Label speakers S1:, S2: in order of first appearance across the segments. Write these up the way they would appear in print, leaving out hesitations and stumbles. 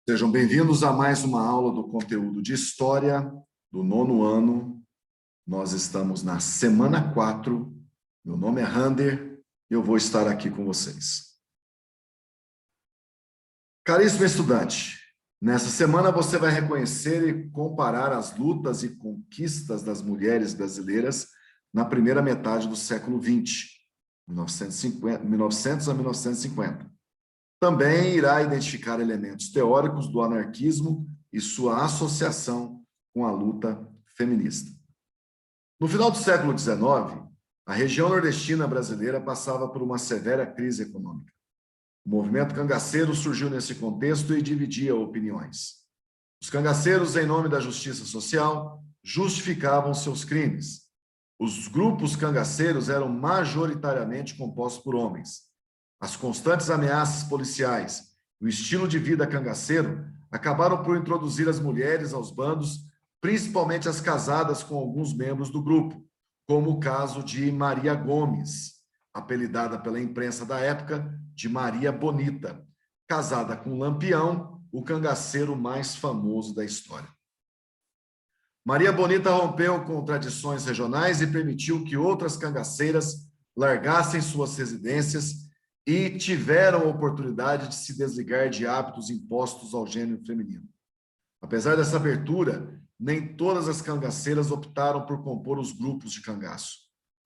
S1: Sejam bem-vindos a mais uma aula do conteúdo de História do nono ano. Nós estamos na semana 4. Meu nome é Rander e eu vou estar aqui com vocês. Caríssimo estudante, nessa semana você vai reconhecer e comparar as lutas e conquistas das mulheres brasileiras na primeira metade do século XX, 1900 a 1950. Também irá identificar elementos teóricos do anarquismo e sua associação com a luta feminista. No final do século XIX, a região nordestina brasileira passava por uma severa crise econômica. O movimento cangaceiro surgiu nesse contexto e dividia opiniões. Os cangaceiros, em nome da justiça social, justificavam seus crimes. Os grupos cangaceiros eram majoritariamente compostos por homens. As constantes ameaças policiais e o estilo de vida cangaceiro acabaram por introduzir as mulheres aos bandos, principalmente as casadas com alguns membros do grupo, como o caso de Maria Gomes, apelidada pela imprensa da época de Maria Bonita, casada com Lampião, o cangaceiro mais famoso da história. Maria Bonita rompeu com tradições regionais e permitiu que outras cangaceiras largassem suas residências e tiveram a oportunidade de se desligar de hábitos impostos ao gênero feminino. Apesar dessa abertura, nem todas as cangaceiras optaram por compor os grupos de cangaço.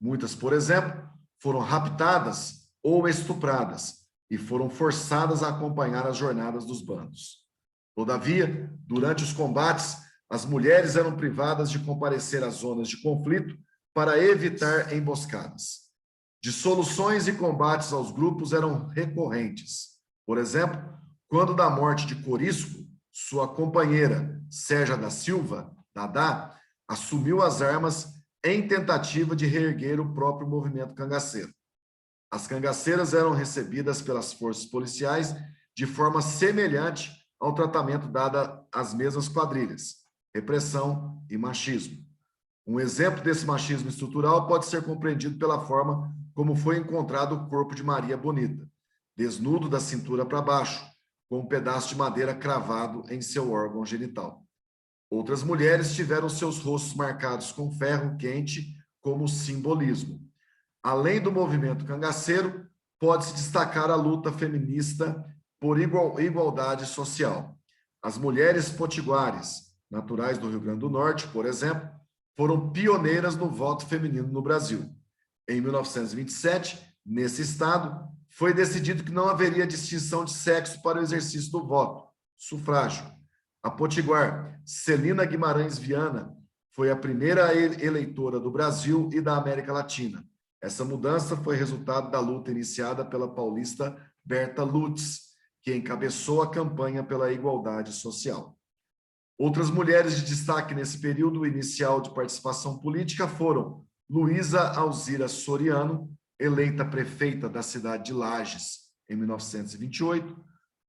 S1: Muitas, por exemplo, foram raptadas ou estupradas e foram forçadas a acompanhar as jornadas dos bandos. Todavia, durante os combates, as mulheres eram privadas de comparecer às zonas de conflito para evitar emboscadas. Dissoluções e combates aos grupos eram recorrentes. Por exemplo, quando da morte de Corisco, sua companheira, Sérgia da Silva, Dadá, assumiu as armas em tentativa de reerguer o próprio movimento cangaceiro. As cangaceiras eram recebidas pelas forças policiais de forma semelhante ao tratamento dado às mesmas quadrilhas, repressão e machismo. Um exemplo desse machismo estrutural pode ser compreendido pela forma como foi encontrado o corpo de Maria Bonita, desnudo da cintura para baixo, com um pedaço de madeira cravado em seu órgão genital. Outras mulheres tiveram seus rostos marcados com ferro quente como simbolismo. Além do movimento cangaceiro, pode-se destacar a luta feminista por igualdade social. As mulheres potiguares, naturais do Rio Grande do Norte, por exemplo, foram pioneiras no voto feminino no Brasil. Em 1927, nesse estado, foi decidido que não haveria distinção de sexo para o exercício do voto, sufrágio. A potiguar Celina Guimarães Viana foi a primeira eleitora do Brasil e da América Latina. Essa mudança foi resultado da luta iniciada pela paulista Berta Lutz, que encabeçou a campanha pela igualdade social. Outras mulheres de destaque nesse período inicial de participação política foram Luísa Alzira Soriano, eleita prefeita da cidade de Lages em 1928,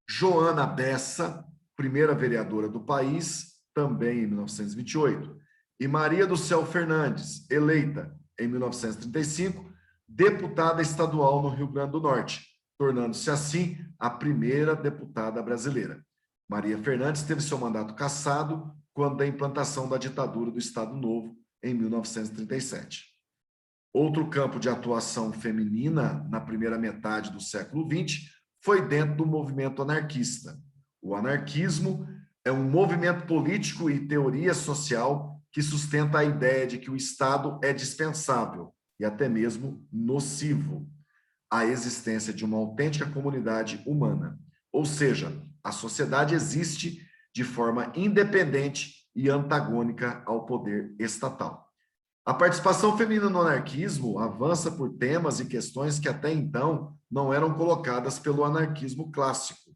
S1: Joana Bessa, primeira vereadora do país, também em 1928, e Maria do Céu Fernandes, eleita em 1935, deputada estadual no Rio Grande do Norte, tornando-se assim a primeira deputada brasileira. Maria Fernandes teve seu mandato cassado quando da implantação da ditadura do Estado Novo, em 1937. Outro campo de atuação feminina na primeira metade do século XX foi dentro do movimento anarquista. O anarquismo é um movimento político e teoria social que sustenta a ideia de que o Estado é dispensável e até mesmo nocivo à existência de uma autêntica comunidade humana. Ou seja, a sociedade existe de forma independente e antagônica ao poder estatal. A participação feminina no anarquismo avança por temas e questões que até então não eram colocadas pelo anarquismo clássico.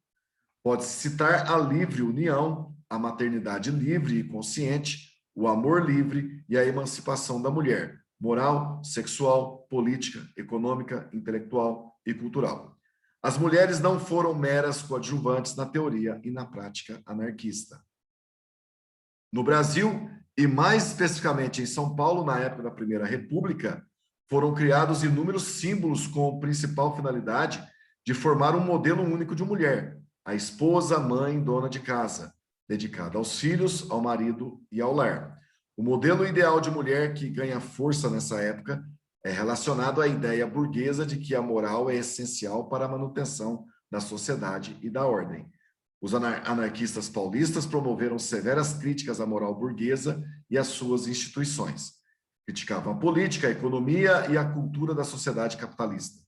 S1: Pode-se citar a livre união, a maternidade livre e consciente, o amor livre e a emancipação da mulher, moral, sexual, política, econômica, intelectual e cultural. As mulheres não foram meras coadjuvantes na teoria e na prática anarquista. No Brasil, e mais especificamente em São Paulo, na época da Primeira República, foram criados inúmeros símbolos com a principal finalidade de formar um modelo único de mulher, a esposa, mãe, dona de casa, dedicada aos filhos, ao marido e ao lar. O modelo ideal de mulher que ganha força nessa época é relacionado à ideia burguesa de que a moral é essencial para a manutenção da sociedade e da ordem. Os anarquistas paulistas promoveram severas críticas à moral burguesa e às suas instituições. Criticavam a política, a economia e a cultura da sociedade capitalista.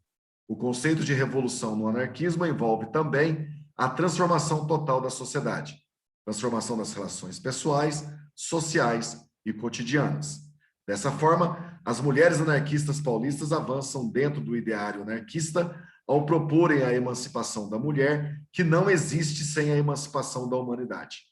S1: O conceito de revolução no anarquismo envolve também a transformação total da sociedade, transformação das relações pessoais, sociais e cotidianas. Dessa forma, as mulheres anarquistas paulistas avançam dentro do ideário anarquista ao proporem a emancipação da mulher, que não existe sem a emancipação da humanidade.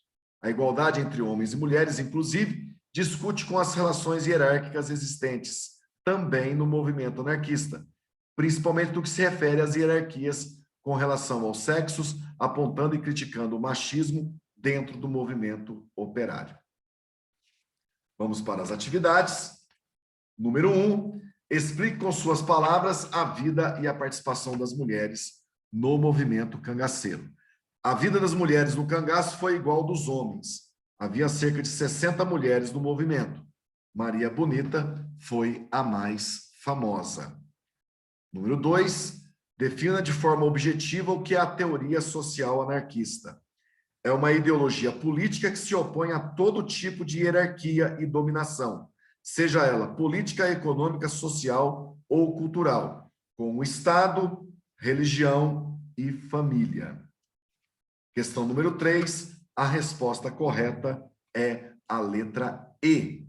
S1: A igualdade entre homens e mulheres, inclusive, discute com as relações hierárquicas existentes, também no movimento anarquista, principalmente no que se refere às hierarquias com relação aos sexos, apontando e criticando o machismo dentro do movimento operário. Vamos para as atividades. Número 1, explique com suas palavras a vida e a participação das mulheres no movimento cangaceiro. A vida das mulheres no cangaço foi igual ao dos homens. Havia cerca de 60 mulheres no movimento. Maria Bonita foi a mais famosa. Número 2, defina de forma objetiva o que é a teoria social anarquista. É uma ideologia política que se opõe a todo tipo de hierarquia e dominação, seja ela política, econômica, social ou cultural, com o Estado, religião e família. Questão número 3, a resposta correta é a letra E.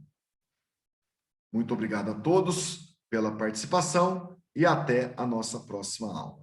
S1: Muito obrigado a todos pela participação e até a nossa próxima aula.